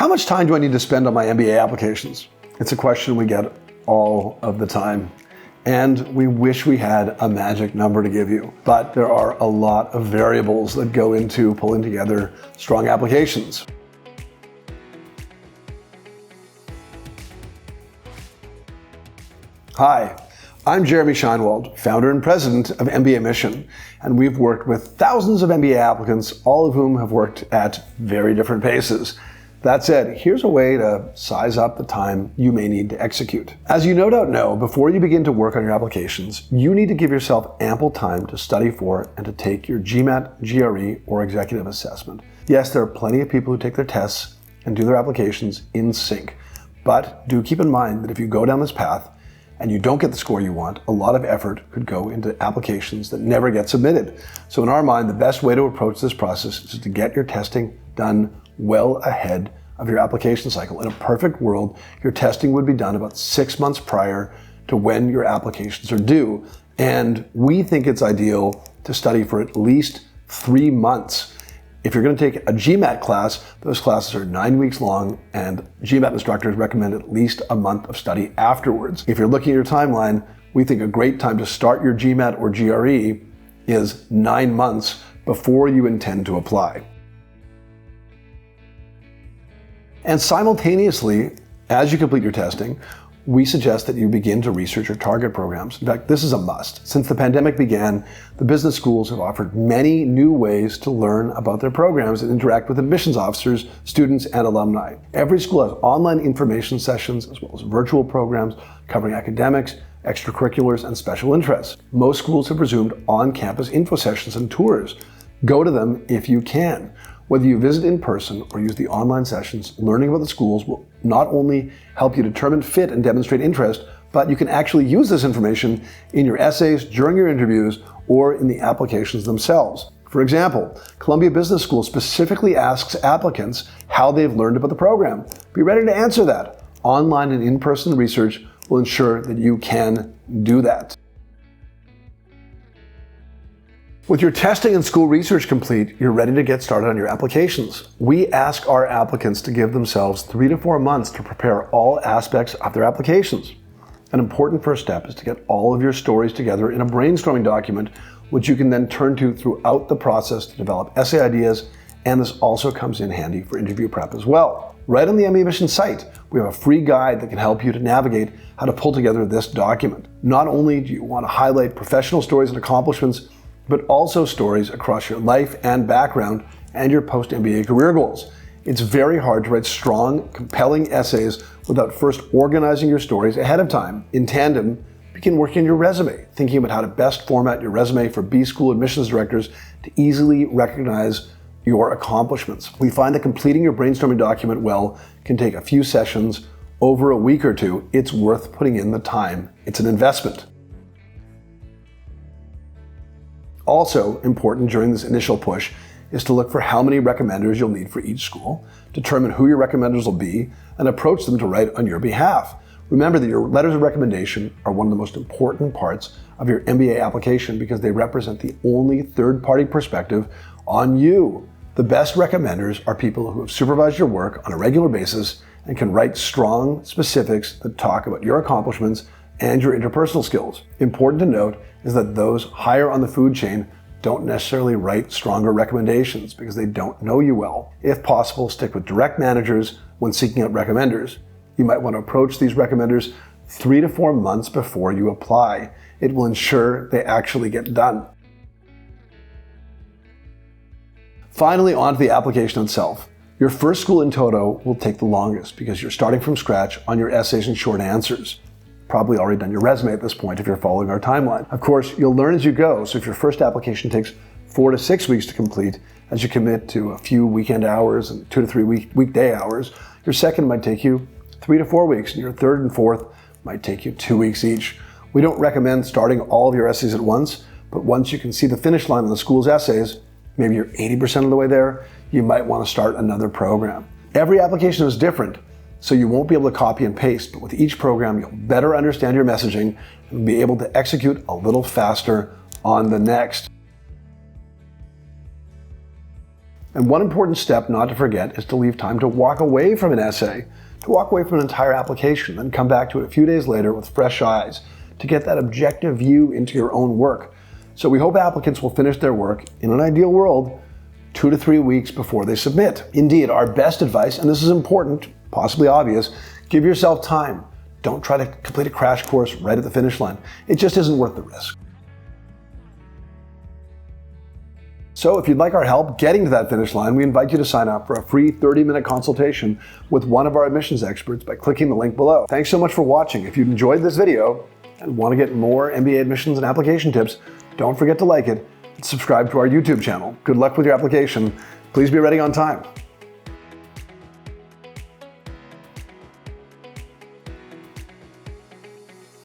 much time do I need to spend on my MBA applications? It's a question we get all of the time. And we wish we had a magic number to give you. But there are a lot of variables that go into pulling together strong applications. Hi, I'm Jeremy Shinewald, founder and president of mbaMission, and we've worked with thousands of MBA applicants, all of whom have worked at very different paces. That said, here's a way to size up the time you may need to execute. As you no doubt know, before you begin to work on your applications, you need to give yourself ample time to study for and to take your GMAT, GRE, or executive assessment. Yes, there are plenty of people who take their tests and do their applications in sync, but do keep in mind that if you go down this path and you don't get the score you want, a lot of effort could go into applications that never get submitted. So in our mind, the best way to approach this process is to get your testing done well ahead of your application cycle. In a perfect world, your testing would be done about 6 months prior to when your applications are due. And we think it's ideal to study for at least 3 months. If you're going to take a GMAT class, those classes are 9 weeks long, and GMAT instructors recommend at least a month of study afterwards. If you're looking at your timeline, we think a great time to start your GMAT or GRE is 9 months before you intend to apply. And simultaneously, as you complete your testing, we suggest that you begin to research your target programs. In fact, this is a must. Since the pandemic began, the business schools have offered many new ways to learn about their programs and interact with admissions officers, students, and alumni. Every school has online information sessions as well as virtual programs covering academics, extracurriculars, and special interests. Most schools have resumed on-campus info sessions and tours. Go to them if you can. Whether you visit in person or use the online sessions, learning about the schools will not only help you determine fit and demonstrate interest, but you can actually use this information in your essays, during your interviews, or in the applications themselves. For example, Columbia Business School specifically asks applicants how they've learned about the program. Be ready to answer that. Online and in-person research will ensure that you can do that. With your testing and school research complete, you're ready to get started on your applications. We ask our applicants to give themselves 3 to 4 months to prepare all aspects of their applications. An important first step is to get all of your stories together in a brainstorming document, which you can then turn to throughout the process to develop essay ideas, and this also comes in handy for interview prep as well. Right on the mbaMission site, we have a free guide that can help you to navigate how to pull together this document. Not only do you want to highlight professional stories and accomplishments, but also stories across your life and background and your post-MBA career goals. It's very hard to write strong, compelling essays without first organizing your stories ahead of time. In tandem, begin working on your resume, thinking about how to best format your resume for B-school admissions directors to easily recognize your accomplishments. We find that completing your brainstorming document well can take a few sessions over a week or two. It's worth putting in the time. It's an investment. Also important during this initial push is to look for how many recommenders you'll need for each school, determine who your recommenders will be, and approach them to write on your behalf. Remember that your letters of recommendation are one of the most important parts of your MBA application because they represent the only third-party perspective on you. The best recommenders are people who have supervised your work on a regular basis and can write strong specifics that talk about your accomplishments and your interpersonal skills. Important to note is that those higher on the food chain don't necessarily write stronger recommendations because they don't know you well. If possible, stick with direct managers when seeking out recommenders. You might want to approach these recommenders 3 to 4 months before you apply. It will ensure they actually get done. Finally, on to the application itself. Your first school in toto will take the longest because you're starting from scratch on your essays and short answers. Probably already done your resume at this point if you're following our timeline. Of course, you'll learn as you go, so if your first application takes 4 to 6 weeks to complete, as you commit to a few weekend hours and 2 to 3 weekday hours, your second might take you 3 to 4 weeks, and your third and fourth might take you 2 weeks each. We don't recommend starting all of your essays at once, but once you can see the finish line on the school's essays, maybe you're 80% of the way there, you might want to start another program. Every application is different, so you won't be able to copy and paste, but with each program, you'll better understand your messaging and be able to execute a little faster on the next. And one important step not to forget is to leave time to walk away from an essay, to walk away from an entire application, and come back to it a few days later with fresh eyes, to get that objective view into your own work. So we hope applicants will finish their work, in an ideal world, 2 to 3 weeks before they submit. Indeed, our best advice, and this is important, possibly obvious, give yourself time. Don't try to complete a crash course right at the finish line. It just isn't worth the risk. So if you'd like our help getting to that finish line, we invite you to sign up for a free 30-minute consultation with one of our admissions experts by clicking the link below. Thanks so much for watching. If you enjoyed this video and want to get more MBA admissions and application tips, don't forget to like it and subscribe to our YouTube channel. Good luck with your application. Please be ready on time.